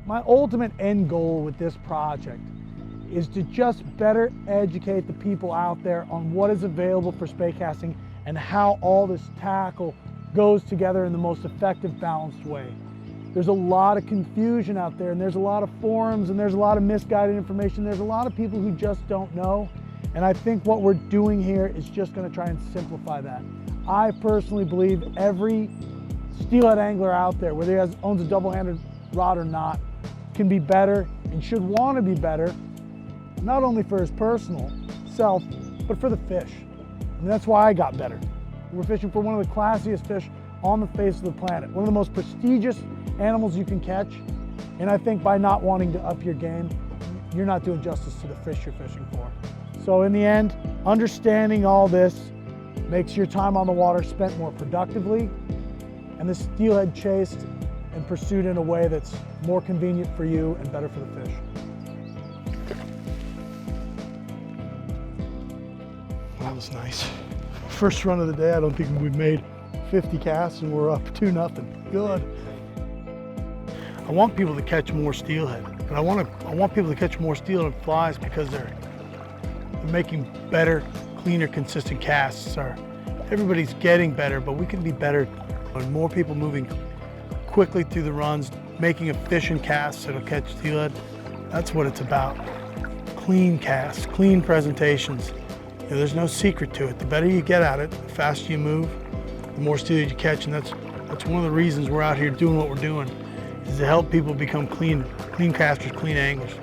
My ultimate end goal with this project is to just better educate the people out there on what is available for spey casting and how all this tackle goes together in the most effective, balanced way. There's a lot of confusion out there, and there's a lot of forums, and there's a lot of misguided information. There's a lot of people who just don't know, and I think what we're doing here is just going to try and simplify that. I personally believe every steelhead angler out there, whether he owns a double-handed rod or not, can be better and should want to be better, not only for his personal self, but for the fish. And that's why I got better. We're fishing for one of the classiest fish on the face of the planet, one of the most prestigious animals you can catch. And I think by not wanting to up your game, you're not doing justice to the fish you're fishing for. So in the end, understanding all this makes your time on the water spent more productively, and the steelhead chased and pursued in a way that's more convenient for you and better for the fish. That was nice. First run of the day, I don't think we've made 50 casts and we're up 2-0. Good. I want people to catch more steelhead, and I want people to catch more steelhead flies because they're making better, cleaner, consistent casts. Everybody's getting better, but we can be better. And more people moving quickly through the runs, making efficient casts that'll catch steelhead. That's what it's about. Clean casts, clean presentations. You know, there's no secret to it. The better you get at it, the faster you move, the more steelhead you catch, and that's one of the reasons we're out here doing what we're doing, is to help people become clean casters, clean anglers.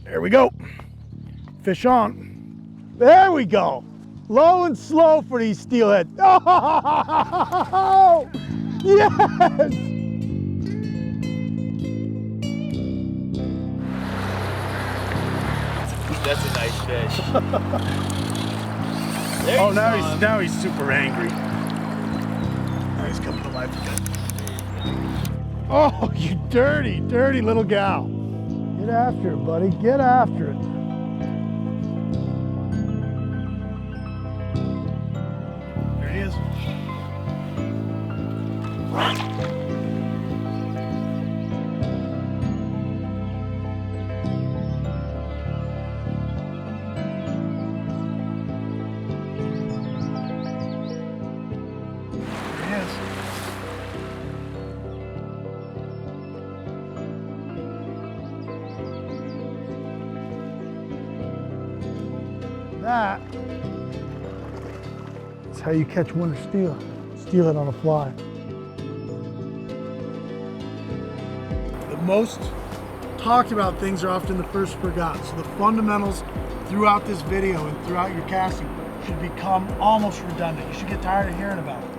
There we go. Fish on. There we go. Low and slow for these steelhead. Oh, yes! That's a nice fish. Oh, now he's super angry. Now he's coming to life again. Oh, you dirty, dirty little gal. Get after it, buddy. Get after it. There he is. That is how you catch winter steelhead on a fly. The most talked about things are often the first forgotten. So the fundamentals throughout this video and throughout your casting should become almost redundant. You should get tired of hearing about it.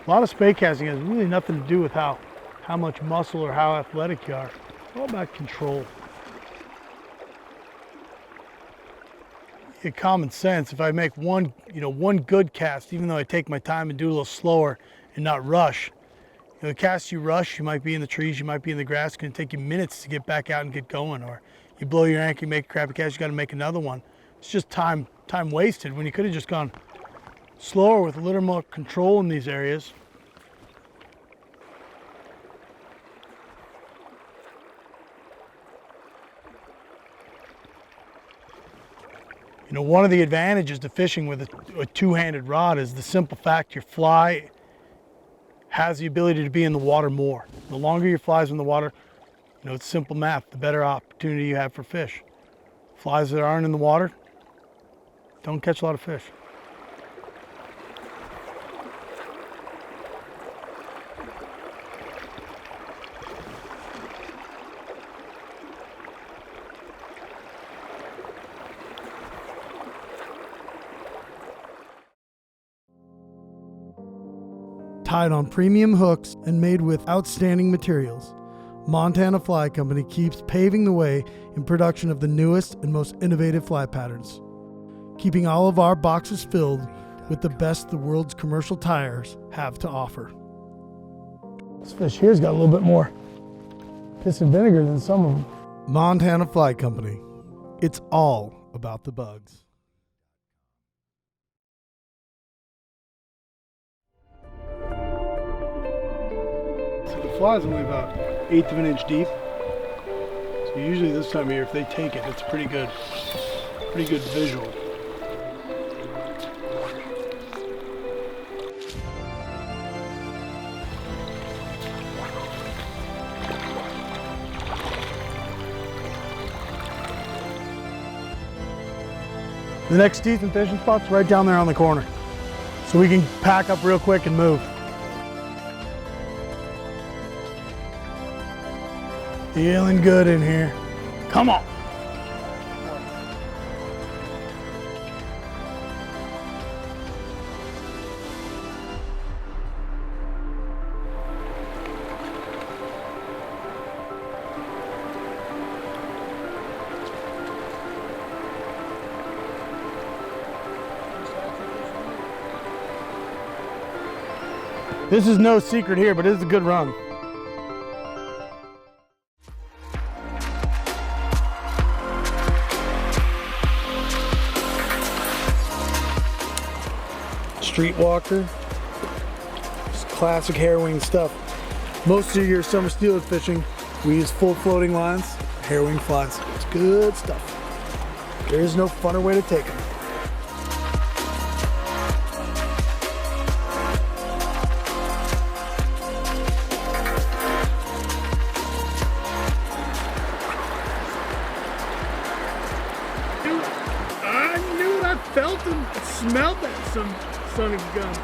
A lot of spey casting has really nothing to do with how much muscle or how athletic you are. It's all about control. In common sense, if I make one good cast, even though I take my time and do a little slower and not rush, the cast you rush, you might be in the trees, you might be in the grass, it's going to take you minutes to get back out and get going. Or you blow your anchor, you make a crappy cast, you got to make another one. It's just time wasted when you could have just gone slower with a little more control in these areas. You know, one of the advantages to fishing with a two-handed rod is the simple fact your fly has the ability to be in the water more. The longer your fly's in the water, it's simple math, the better opportunity you have for fish. Flies that aren't in the water don't catch a lot of fish. Tied on premium hooks and made with outstanding materials, Montana Fly Company keeps paving the way in production of the newest and most innovative fly patterns, keeping all of our boxes filled with the best the world's commercial tires have to offer. This fish here's got a little bit more piss and vinegar than some of them. Montana Fly Company. It's all about the bugs. The fly's only about 1/8 of an inch deep. So usually this time of year, if they take it, it's pretty good visual. The next decent fishing spot's right down there on the corner. So we can pack up real quick and move. Feeling good in here. Come on. This is no secret here, but it is a good run. Streetwalker, just classic hair-wing stuff. Most of your summer steelhead fishing, we use full floating lines, hair-wing flies. It's good stuff. There is no funner way to take them. I knew it. I felt him, smelled that son of a gun.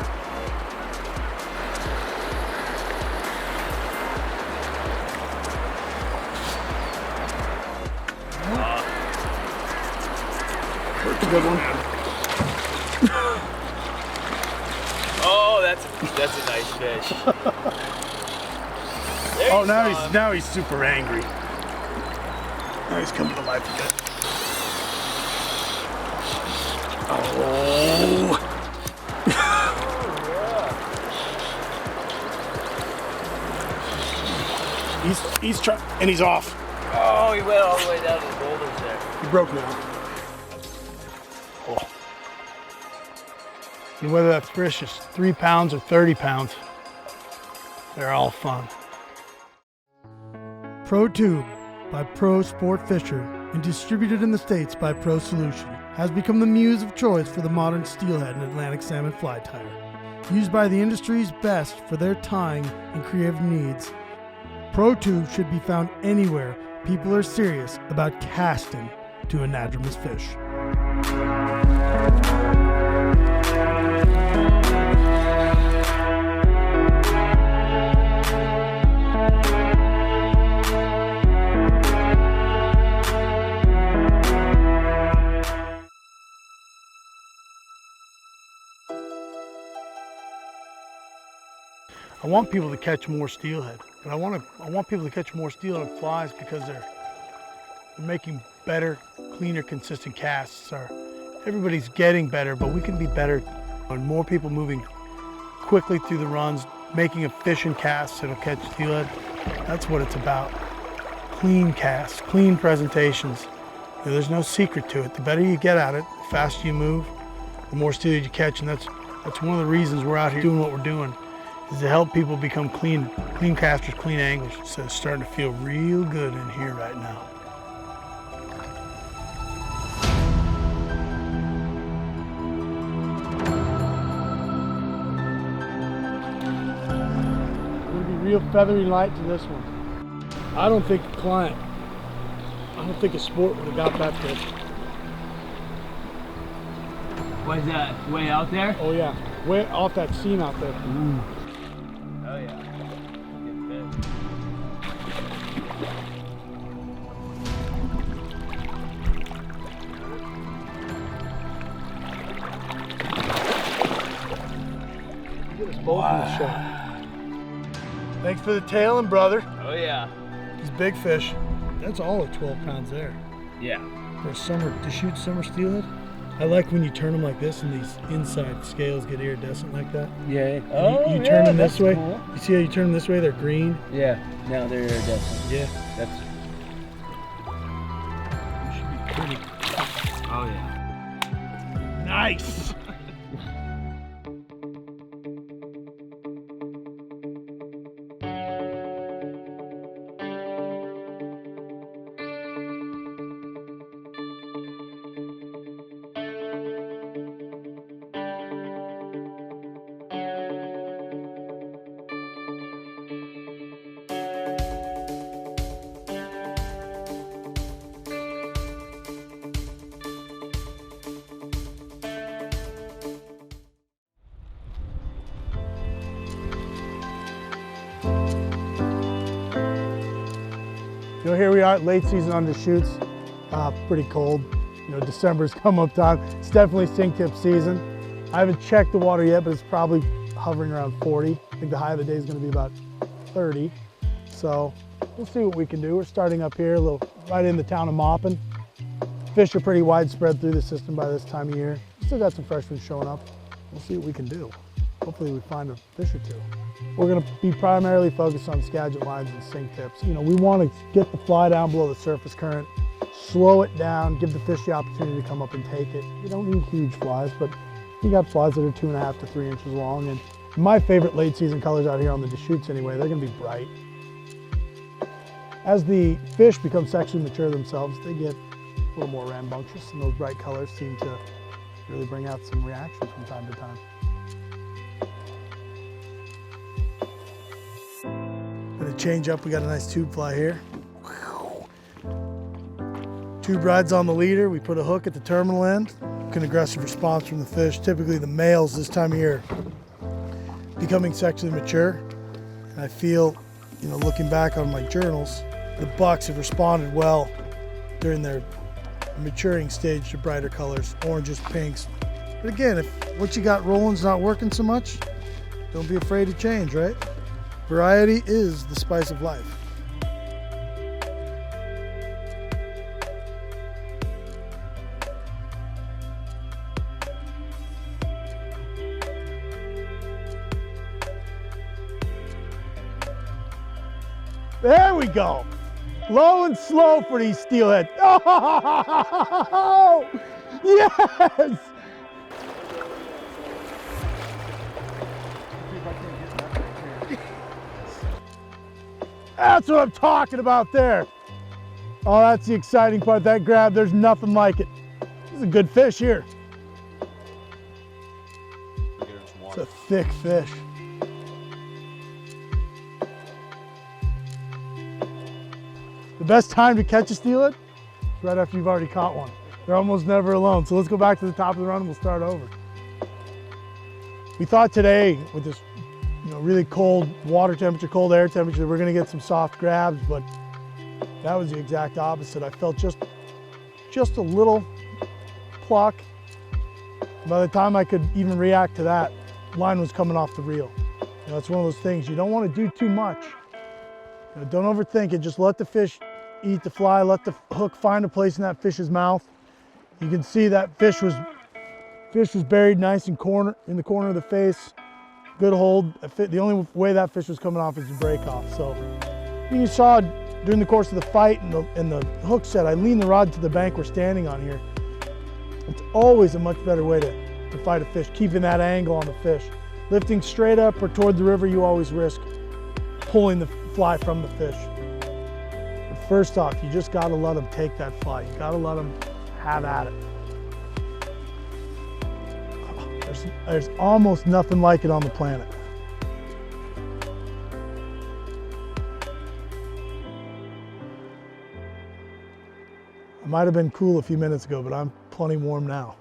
That's a good one. Oh, that's a nice fish. Oh, now he's super angry. Now he's coming to life again. Oh. He's trying, and he's off. Oh, he went all the way down to the boulders there. He broke now. Oh. And whether that fish is 3 pounds or 30 pounds, they're all fun. Pro Tube by Pro Sport Fisher and distributed in the States by Pro Solution has become the muse of choice for the modern steelhead and Atlantic salmon fly tire. Used by the industry's best for their tying and creative needs, Pro Tube should be found anywhere people are serious about casting to anadromous fish. I want people to catch more steelhead, but I want people to catch more steelhead flies because they're making better, cleaner, consistent casts. Everybody's getting better, but we can be better. And more people moving quickly through the runs, making efficient casts that'll catch steelhead. That's what it's about. Clean casts, clean presentations. There's no secret to it. The better you get at it, the faster you move, the more steelhead you catch, and that's one of the reasons we're out here doing what we're doing, is to help people become clean casters, clean anglers. So it's starting to feel real good in here right now. real feathery light to this one. I don't think a sport would have got that fish. Was that way out there? Oh yeah, way off that seam out there. Ooh. Oh yeah. Good fish. Get us both in the shot. Thanks for the tailing, brother. Oh yeah. These big fish. That's all of 12 pounds there. Yeah. For a summer, to shoot summer steelhead. I like when you turn them like this and these inside scales get iridescent like that. Yeah. You turn them this way. Cool. You see how you turn them this way? They're green. Yeah. Now they're iridescent. Yeah. That's. They should be pretty. Oh yeah. Nice. You know, here we are, late season undershoots. Pretty cold. You know, December's come up time. It's definitely sink tip season. I haven't checked the water yet, but it's probably hovering around 40. I think the high of the day is going to be about 30. So we'll see what we can do. We're starting up here, a little right in the town of Maupin. Fish are pretty widespread through the system by this time of year. Still got some fresh ones showing up. We'll see what we can do. Hopefully we find a fish or two. We're going to be primarily focused on Skagit lines and sink tips. You know, we want to get the fly down below the surface current, slow it down, give the fish the opportunity to come up and take it. You don't need huge flies, but you got flies that are 2.5 to 3 inches long. And my favorite late season colors out here on the Deschutes anyway, they're going to be bright. As the fish become sexually mature themselves, they get a little more rambunctious, and those bright colors seem to really bring out some reactions from time to time. Gonna change up, we got a nice tube fly here. Tube rides on the leader, we put a hook at the terminal end. An aggressive response from the fish. Typically the males this time of year becoming sexually mature. And I feel, you know, looking back on my journals, the bucks have responded well during their maturing stage to brighter colors, oranges, pinks. But again, if what you got rolling's not working so much, don't be afraid to change, right? Variety is the spice of life. There we go. Low and slow for these steelhead. Oh, yes! That's what I'm talking about there. Oh, that's the exciting part. That grab, there's nothing like it. This is a good fish here. It's a thick fish. The best time to catch a steelhead is right after you've already caught one. They're almost never alone. So let's go back to the top of the run and we'll start over. We thought today with this, you know, really cold water temperature, cold air temperature, we're gonna get some soft grabs, but that was the exact opposite. I felt just a little pluck. By the time I could even react to that, line was coming off the reel. You know, it's one of those things, you don't want to do too much. You know, don't overthink it, just let the fish eat the fly, let the hook find a place in that fish's mouth. You can see that fish was buried nice in the corner of the face. Good hold. The only way that fish was coming off is to break off. So you saw during the course of the fight and the hook set, I leaned the rod to the bank we're standing on here. It's always a much better way to fight a fish, keeping that angle on the fish. Lifting straight up or toward the river, you always risk pulling the fly from the fish. But first off, you just gotta let them take that fly. You gotta let them have at it. There's almost nothing like it on the planet. It might have been cool a few minutes ago, but I'm plenty warm now.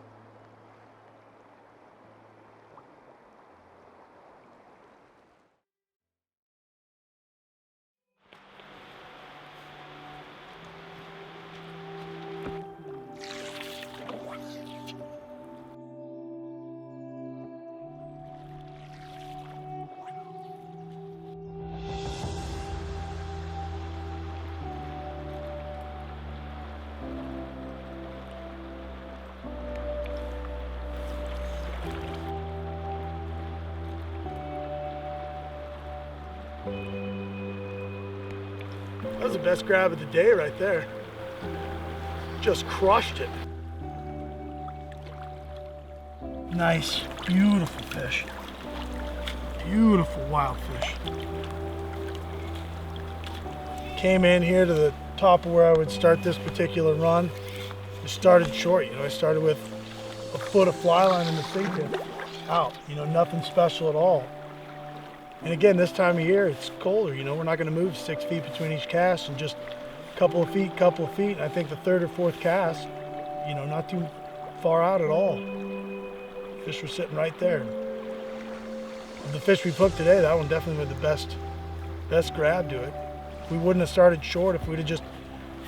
That was the best grab of the day right there. Just crushed it. Nice, beautiful fish. Beautiful wild fish. Came in here to the top of where I would start this particular run. I started short, I started with a foot of fly line in the sink tip out, nothing special at all. And again, this time of year, it's colder, we're not gonna move 6 feet between each cast and just a couple of feet. And I think the third or fourth cast, not too far out at all. Fish were sitting right there. Of the fish we hooked today, that one definitely was the best grab to it. We wouldn't have started short if we'd have just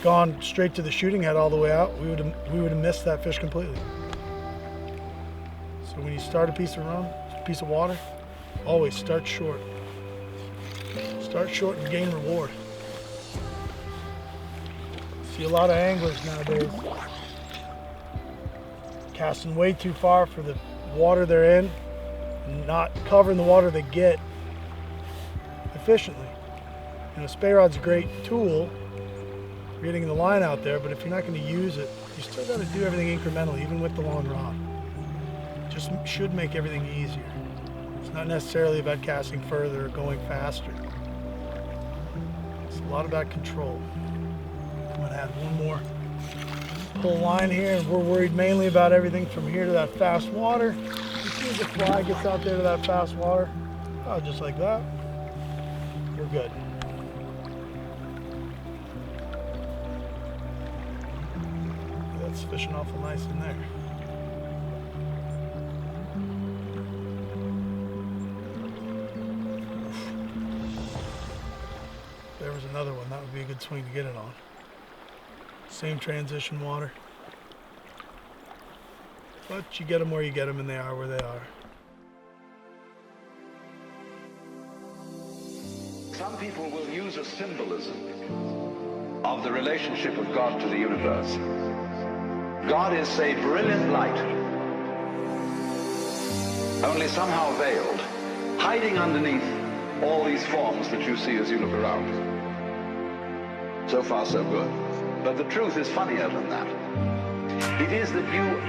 gone straight to the shooting head all the way out. We would have missed that fish completely. So when you start a piece of water, always start short. Start short and gain reward. See a lot of anglers nowadays casting way too far for the water they're in, and not covering the water they get efficiently. A spay rod's a great tool for getting the line out there, but if you're not going to use it, you still got to do everything incrementally, even with the long rod. Just should make everything easier. It's not necessarily about casting further or going faster. It's a lot about control. I'm going to add one more pull line here, and we're worried mainly about everything from here to that fast water. As soon as the fly gets out there to that fast water, just like that, we're good. That's fishing awful nice in there. There was another one. That would be a good swing to get it on. Same transition water. But you get them where you get them, and they are where they are. Some people will use a symbolism of the relationship of God to the universe. God is, say, brilliant light, only somehow veiled, hiding underneath all these forms that you see as you look around. So far, so good. But the truth is funnier than that. It is that you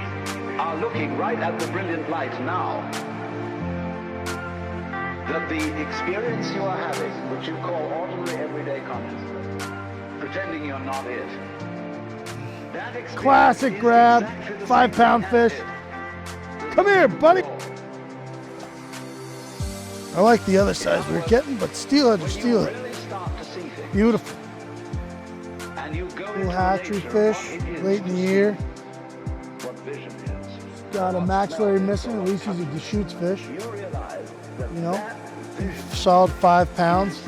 are looking right at the brilliant light now, that the experience you are having, which you call ordinary everyday consciousness, pretending you're not it, classic grab, exactly 5-pound fish. Come here, buddy. I like the other size we were getting, but steelhead or steelhead. Beautiful. Little hatchery fish, late in the year. Got a maxillary missing, at least he's a Deschutes fish. Solid 5 pounds.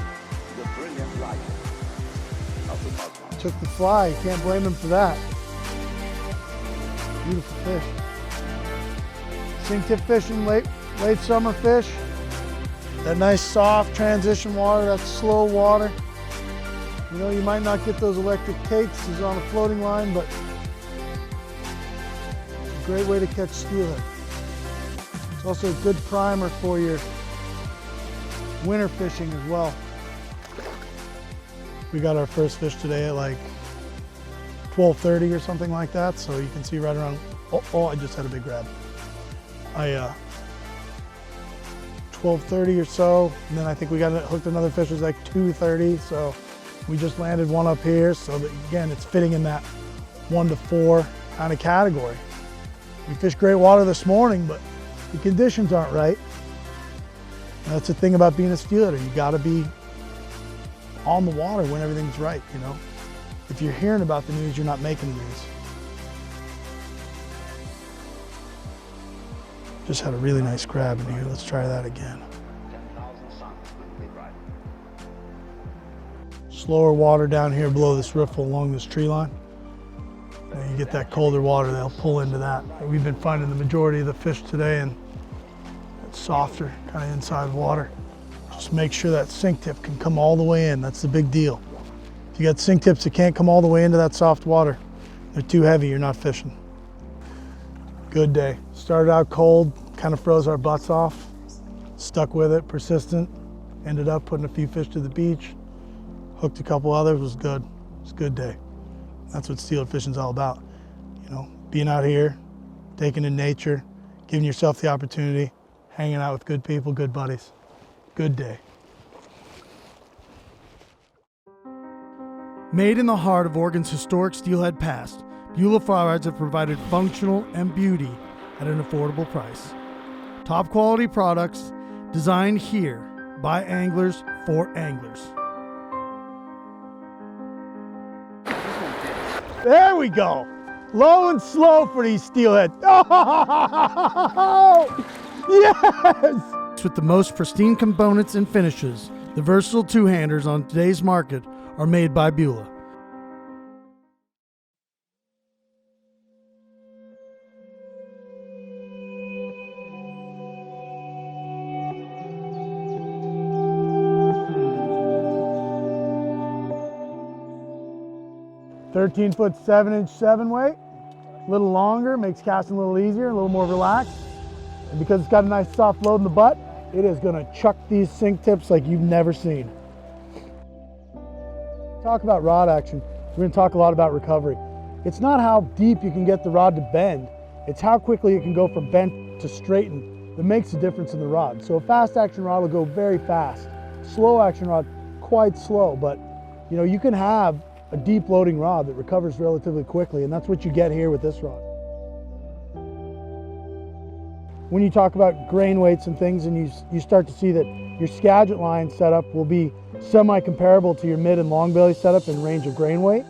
Took the fly, you can't blame him for that. Beautiful fish. Sink tip fishing, late summer fish. That nice soft transition water, that slow water. You might not get those electric cakes as on a floating line, but it's a great way to catch steelhead. It's also a good primer for your winter fishing as well. We got our first fish today at like 12:30 or something like that, so you can see right around, I just had a big grab. 12:30 or so, and then I think we got hooked another fish, it was like 2:30, so we just landed one up here, so that, again, it's fitting in that 1 to 4 kind of category. We fished great water this morning, but the conditions aren't right. And that's the thing about being a steelheader, you gotta be on the water when everything's right, If you're hearing about the news, you're not making the news. Just had a really nice grab in here. Let's try that again. Slower water down here below this riffle along this tree line. You get that colder water, they'll pull into that. We've been finding the majority of the fish today, and it's softer, kind of inside water. Just make sure that sink tip can come all the way in. That's the big deal. If you got sink tips that can't come all the way into that soft water, they're too heavy, you're not fishing. Good day. Started out cold, kind of froze our butts off. Stuck with it, persistent. Ended up putting a few fish to the beach. Hooked a couple others, was good. It was a good day. That's what steelhead fishing's all about. You know, being out here, taking in nature, giving yourself the opportunity, hanging out with good people, good buddies. Good day. Made in the heart of Oregon's historic steelhead past, Beulah fly rods have provided functional and beauty at an affordable price. Top quality products designed here by anglers for anglers. There we go. Low and slow for these steelhead. Oh, yes! With the most pristine components and finishes, the versatile two-handers on today's market are made by Beulah. "13-foot 7-inch 7-weight, a little longer, makes casting a little easier, a little more relaxed. And because it's got a nice soft load in the butt, it is gonna chuck these sink tips like you've never seen." Talk about rod action. We're gonna talk a lot about recovery. It's not how deep you can get the rod to bend, it's how quickly it can go from bent to straighten that makes the difference in the rod. So a fast action rod will go very fast. Slow action rod, quite slow, but you know, you can have a deep loading rod that recovers relatively quickly, and that's what you get here with this rod. When you talk about grain weights and things, and you start to see that your Skagit line setup will be semi-comparable to your mid and long belly setup in range of grain weight.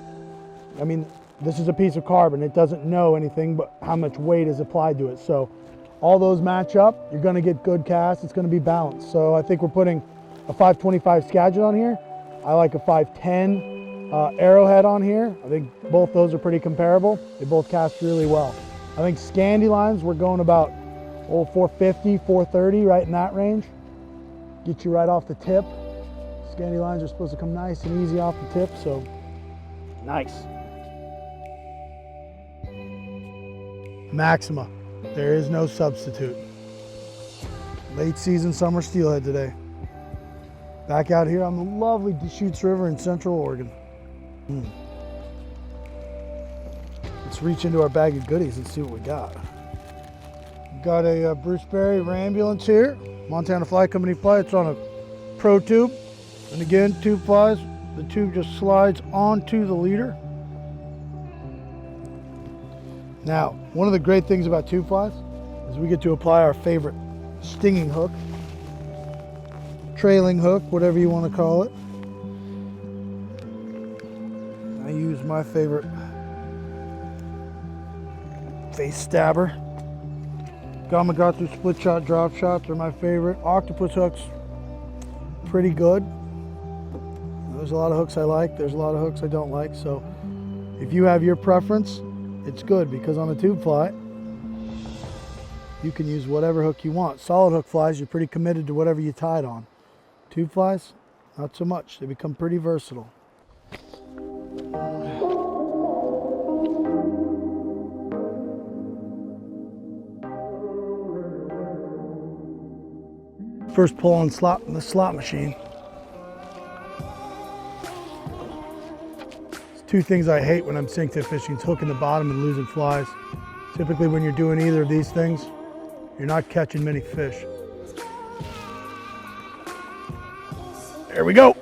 I mean, this is a piece of carbon. It doesn't know anything but how much weight is applied to it. So all those match up, you're gonna get good casts, it's gonna be balanced. So I think we're putting a 525 Skagit on here. I like a 510 Arrowhead on here. I think both those are pretty comparable. They both cast really well. I think Scandi lines, we're going about 450, 430, right in that range. Get you right off the tip. Scandi lines are supposed to come nice and easy off the tip, so nice. Maxima, there is no substitute. Late season summer steelhead today. Back out here on the lovely Deschutes River in Central Oregon. Let's reach into our bag of goodies and see what we got. Got a Bruce Berry Rambulance here, Montana Fly Company fly. It's on a Pro tube, and again, tube flies. The tube just slides onto the leader. Now, one of the great things about tube flies is we get to apply our favorite stinging hook, trailing hook, whatever you want to call it. I use my favorite face stabber. Gamakatsu split shot drop shots are my favorite. Octopus hooks, pretty good. There's a lot of hooks I like, there's a lot of hooks I don't like, so if you have your preference, it's good, because on a tube fly, you can use whatever hook you want. Solid hook flies, you're pretty committed to whatever you tied on. Tube flies, not so much. They become pretty versatile. First pull on the slot machine. There's two things I hate when I'm sink tip fishing. It's hooking the bottom and losing flies. Typically when you're doing either of these things, you're not catching many fish. There we go.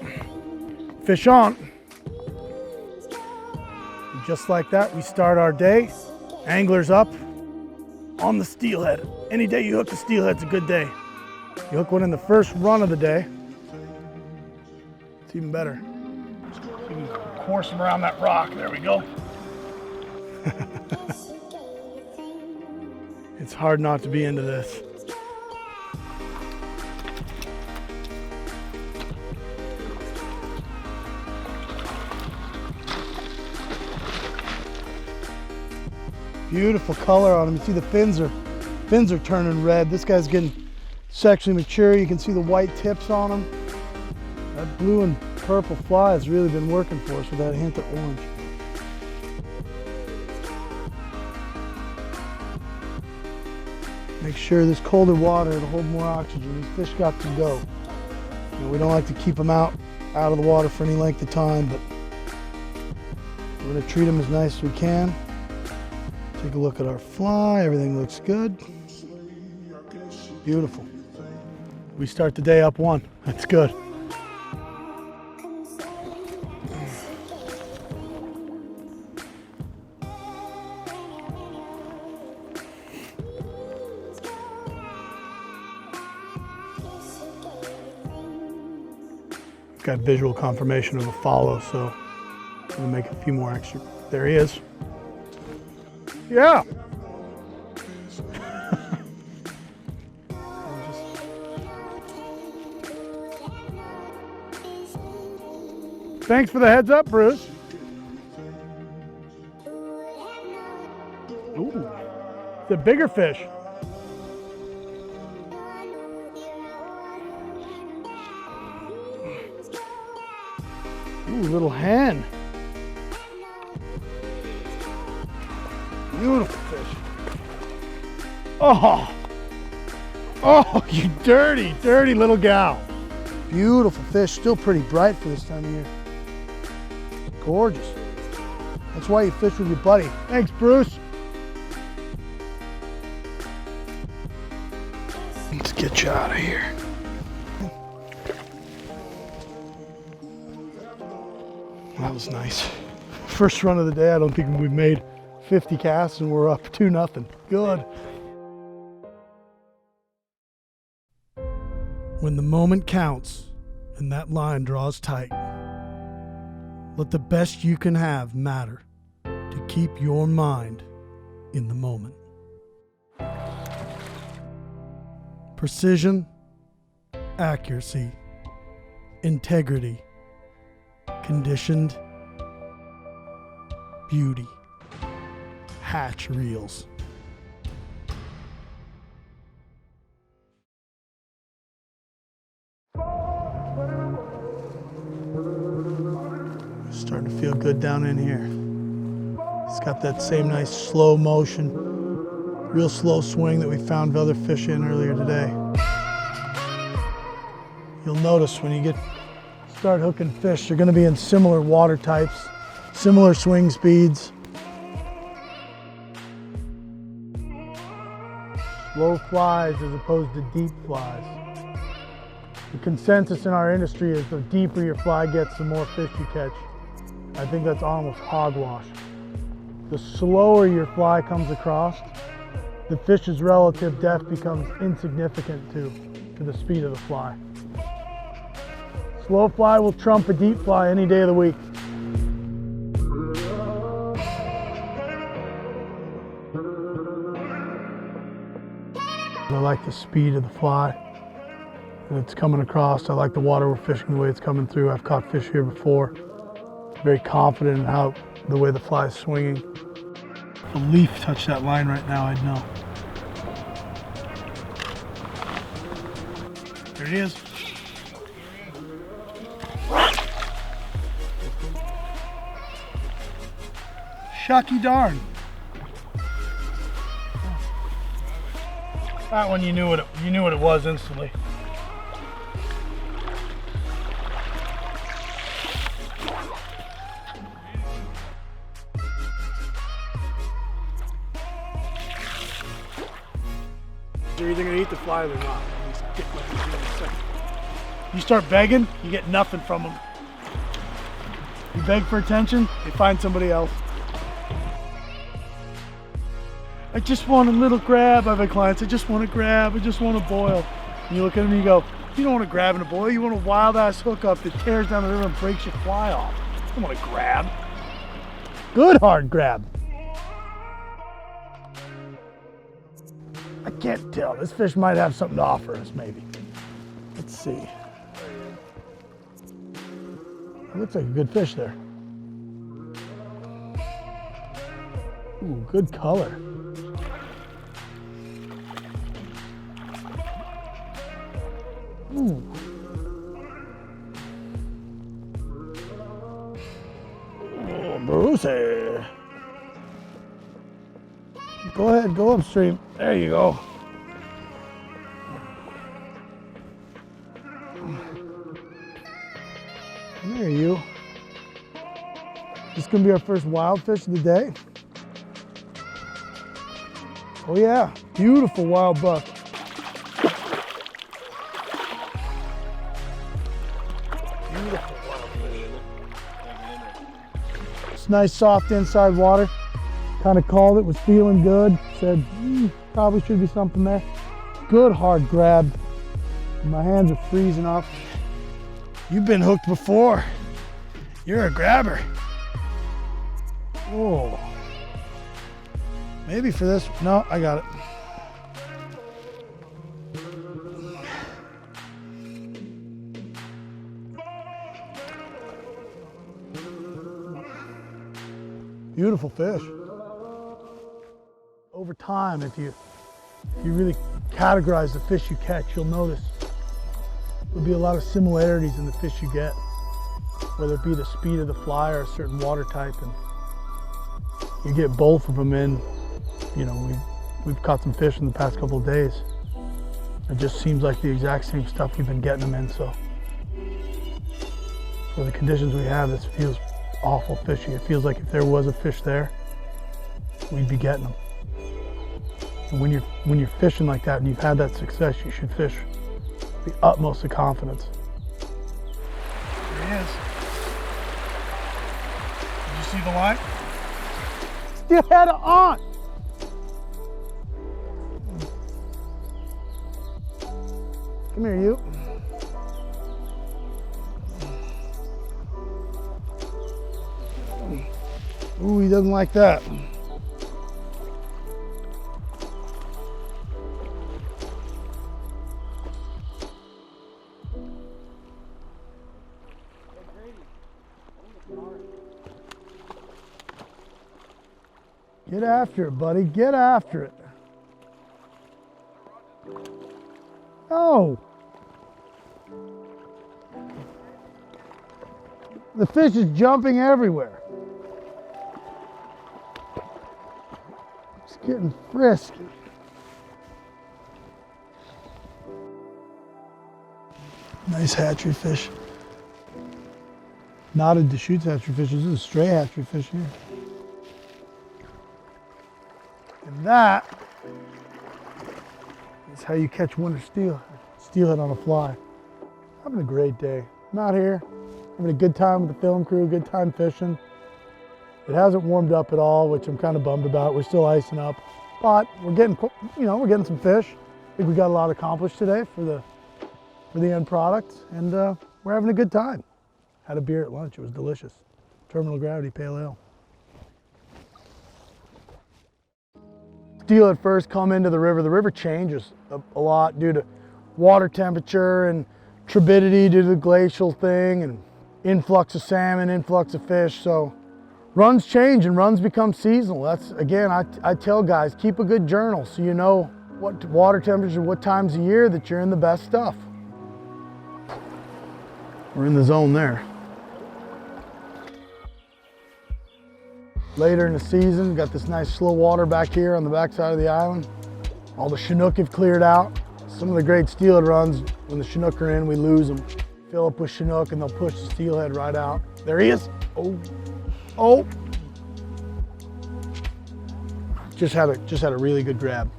Fish on. And just like that, we start our day. Anglers up on the steelhead. Any day you hook the steelhead's a good day. You hook one in the first run of the day, it's even better. It's even force them around that rock. There we go. It's hard not to be into this. Beautiful color on him. You see the fins are turning red. This guy's getting sexually mature. You can see the white tips on him. That blue and purple fly has really been working for us with that hint of orange. Make sure this colder water to hold more oxygen. These fish got to go. You know, we don't like to keep them out of the water for any length of time, but we're going to treat them as nice as we can. Take a look at our fly. Everything looks good. Beautiful. We start the day up 1. That's good. Got visual confirmation of a follow, so I'm gonna make a few more extra. There he is. Yeah. Thanks for the heads up, Bruce. Ooh, it's a bigger fish. Ooh, little hen. Beautiful fish. Oh, oh, you dirty, dirty little gal. Beautiful fish, still pretty bright for this time of year. Gorgeous. That's why you fish with your buddy. Thanks, Bruce. Let's get you out of here. That was nice. First run of the day, I don't think we've made 50 casts and we're up 2-0. Good. When the moment counts and that line draws tight, let the best you can have matter to keep your mind in the moment. Precision, accuracy, integrity, conditioned beauty. Hatch reels. Starting to feel good down in here. It's got that same nice slow motion, real slow swing that we found other fish in earlier today. You'll notice when you start hooking fish, they're going to be in similar water types, similar swing speeds. Slow flies as opposed to deep flies. The consensus in our industry is the deeper your fly gets, the more fish you catch. I think that's almost hogwash. The slower your fly comes across, the fish's relative depth becomes insignificant to the speed of the fly. Slow fly will trump a deep fly any day of the week. I like the speed of the fly that it's coming across. I like the water we're fishing, the way it's coming through. I've caught fish here before. Very confident in the way the fly is swinging. If a leaf touched that line right now, I'd know. There he is. Shucky darn. That one you knew what it was instantly. You're either gonna eat the fly or they're not. You start begging, you get nothing from them. You beg for attention, they find somebody else. I just want a little grab. I've had clients, I just want to grab, I just want to boil. And you look at them and you go, you don't want to grab and a boil, you want a wild ass hookup that tears down the river and breaks your fly off. I want to grab. Good hard grab. I can't tell. This fish might have something to offer us, maybe. Let's see. It looks like a good fish there. Ooh, good color. Ooh. Oh, Brucey. Go ahead, go upstream. There you go. There you. This is gonna be our first wild fish of the day. Oh yeah, beautiful wild buck. Beautiful wild fish. It's nice soft inside water. Kind of called it, was feeling good. Said, probably should be something there. Good hard grab. My hands are freezing up. You've been hooked before. You're a grabber. Oh. Maybe for this, no, I got it. Beautiful fish. Over time, if you really categorize the fish you catch, you'll notice there'll be a lot of similarities in the fish you get, whether it be the speed of the fly or a certain water type, and you get both of them in. You know, we've caught some fish in the past couple of days. It just seems like the exact same stuff we've been getting them in, so for the conditions we have, this feels awful fishy. It feels like if there was a fish there, we'd be getting them. And when you're fishing like that and you've had that success, you should fish with the utmost of confidence. There he is. Did you see the line? Still had it on. Come here, you. Ooh, he doesn't like that. Get after it, buddy. Get after it. Oh. The fish is jumping everywhere. It's getting frisky. Nice hatchery fish. Not a Deschutes hatchery fish. This is a stray hatchery fish here. And that is how you catch winter steelhead on a fly. Having a great day. I'm out here having a good time with the film crew, good time fishing. It hasn't warmed up at all, which I'm kind of bummed about. We're still icing up, but we're getting, we're getting some fish. I think we got a lot accomplished today for the end product, and we're having a good time. Had a beer at lunch. It was delicious. Terminal Gravity Pale Ale. Steelhead first come into the river. The river changes a lot due to water temperature and turbidity due to the glacial thing and influx of salmon, influx of fish. So runs change and runs become seasonal. That's, again, I tell guys, keep a good journal so you know what water temperature, what times of year that you're in the best stuff. We're in the zone there. Later in the season, got this nice slow water back here on the backside of the island. All the Chinook have cleared out. Some of the great steelhead runs, when the Chinook are in, we lose them. Fill up with Chinook and they'll push the steelhead right out. There he is. Oh, oh. Just had a really good grab.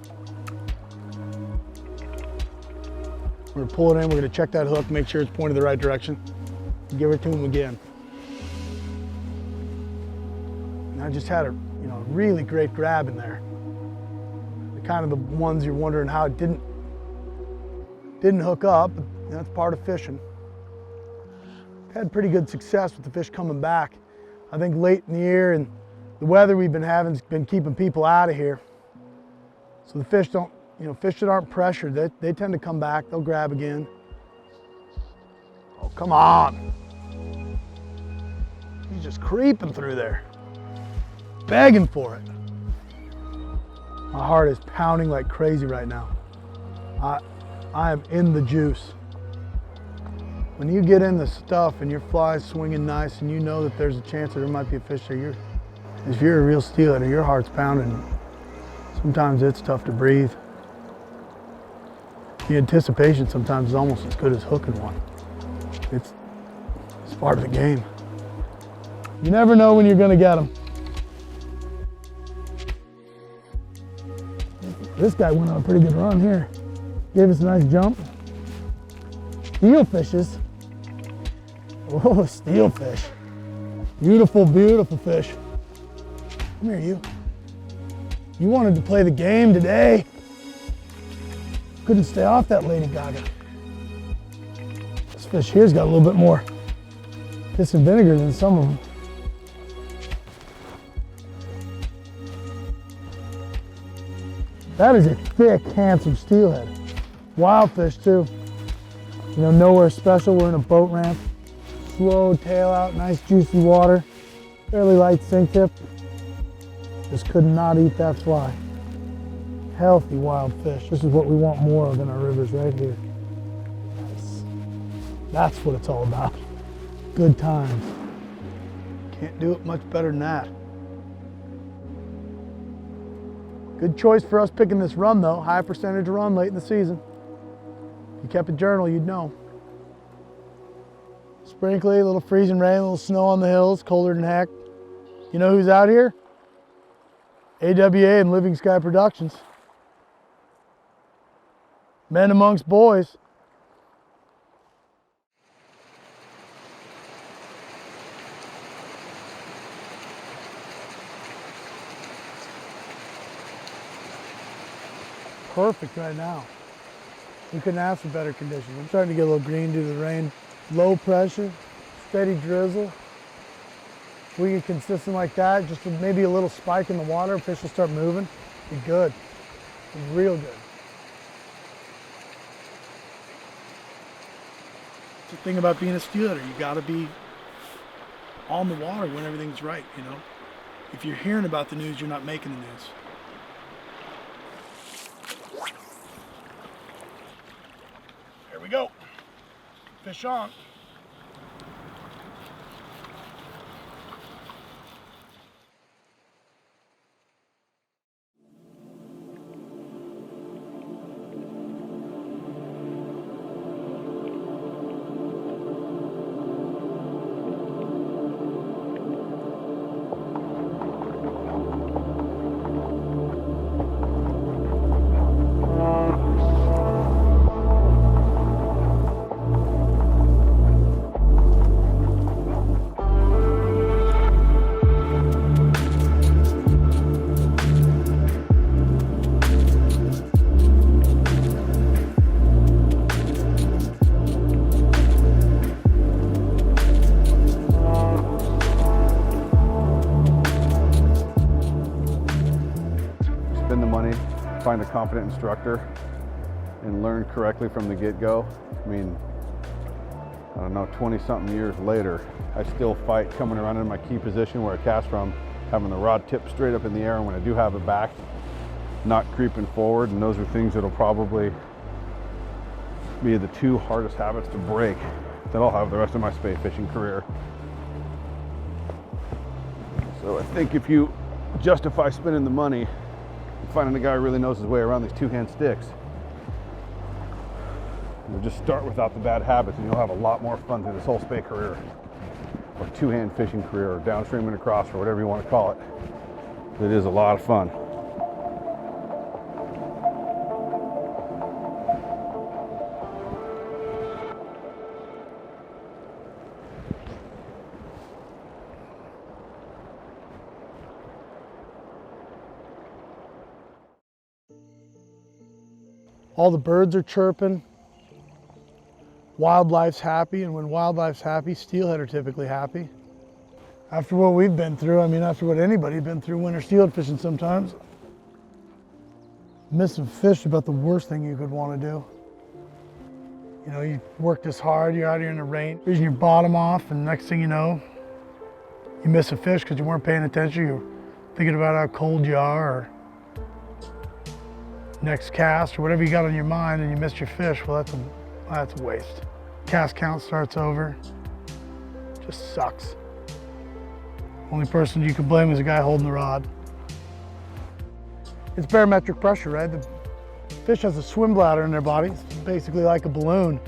We're gonna pull it in, we're gonna check that hook, make sure it's pointed the right direction. Give it to him again. And I just had a really great grab in there. The kind of the ones you're wondering how it didn't hook up. That's part of fishing. Had pretty good success with the fish coming back. I think late in the year and the weather we've been having has been keeping people out of here. So the fish don't, fish that aren't pressured, they tend to come back, they'll grab again. Oh, come on. He's just creeping through there, begging for it. My heart is pounding like crazy right now. I am in the juice. When you get in the stuff and your fly's swinging nice and you know that there's a chance that there might be a fish there, if you're a real steelheader, your heart's pounding. Sometimes it's tough to breathe. The anticipation sometimes is almost as good as hooking one. It's part of the game. You never know when you're gonna get them. This guy went on a pretty good run here. Gave us a nice jump. Steel fishes. Oh, steelfish. Beautiful, beautiful fish. Come here, you. You wanted to play the game today. Couldn't stay off that Lady Gaga. This fish here's got a little bit more piss and vinegar than some of them. That is a thick, handsome steelhead. Wild fish too. Nowhere special. We're in a boat ramp. Slow tail out, nice juicy water. Fairly light sink tip. Just could not eat that fly. Healthy wild fish. This is what we want more of in our rivers right here. That's what it's all about. Good times. Can't do it much better than that. Good choice for us picking this run though. High percentage run late in the season. If you kept a journal, you'd know. Sprinkly, a little freezing rain, a little snow on the hills, colder than heck. You know who's out here? AWA and Living Sky Productions. Men amongst boys. Perfect right now. We couldn't ask for better conditions. I'm starting to get a little green due to the rain. Low pressure, steady drizzle. If we get consistent like that, just with maybe a little spike in the water, fish will start moving. Be good. Be real good. It's the thing about being a steelheader. You gotta be on the water when everything's right, If you're hearing about the news, you're not making the news. Here we go. Fish on. Find a competent instructor and learn correctly from the get-go. I mean, I don't know, 20-something years later, I still fight coming around in my key position where I cast from, having the rod tip straight up in the air, and when I do have it back, not creeping forward, and those are things that'll probably be the two hardest habits to break that I'll have the rest of my spay fishing career. So I think if you justify spending the money, finding a guy who really knows his way around these two-hand sticks, you'll just start without the bad habits and you'll have a lot more fun through this whole spay career, or two-hand fishing career, or downstream and across, or whatever you want to call it. It is a lot of fun. All the birds are chirping. Wildlife's happy, and when wildlife's happy, steelhead are typically happy. After what we've been through, I mean, after what anybody's been through winter steelhead fishing sometimes, missing fish is about the worst thing you could want to do. You know, you worked this hard, you're out here in the rain, freezing your bottom off, and next thing you know, you miss a fish because you weren't paying attention. You're thinking about how cold you are, or next cast, or whatever you got on your mind, and you missed your fish. Well, that's a waste. Cast count starts over. Just sucks. Only person you can blame is the guy holding the rod. It's barometric pressure, right? The fish has a swim bladder in their body. It's basically like a balloon.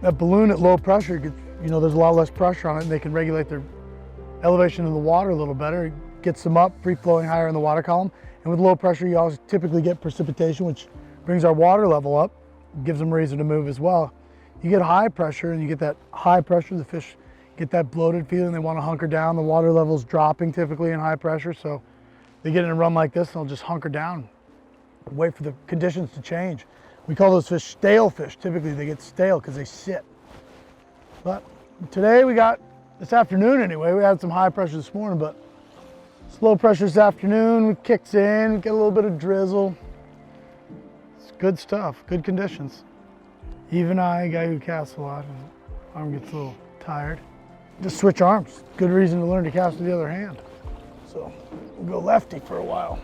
That balloon at low pressure, you know, there's a lot less pressure on it, and they can regulate their elevation of the water a little better. It gets them up, free flowing higher in the water column. And with low pressure, you always typically get precipitation, which brings our water level up, gives them reason to move as well. You get high pressure, and you get that high pressure, the fish get that bloated feeling, they want to hunker down. The water level's dropping typically in high pressure, so they get in a run like this, and they'll just hunker down, wait for the conditions to change. We call those fish stale fish. Typically they get stale because they sit. But today this afternoon anyway, we had some high pressure this morning, but slow pressure this afternoon, it kicks in, we get a little bit of drizzle. It's good stuff, good conditions. Even I, a guy who casts a lot, and arm gets a little tired. Just switch arms. Good reason to learn to cast with the other hand. So we'll go lefty for a while.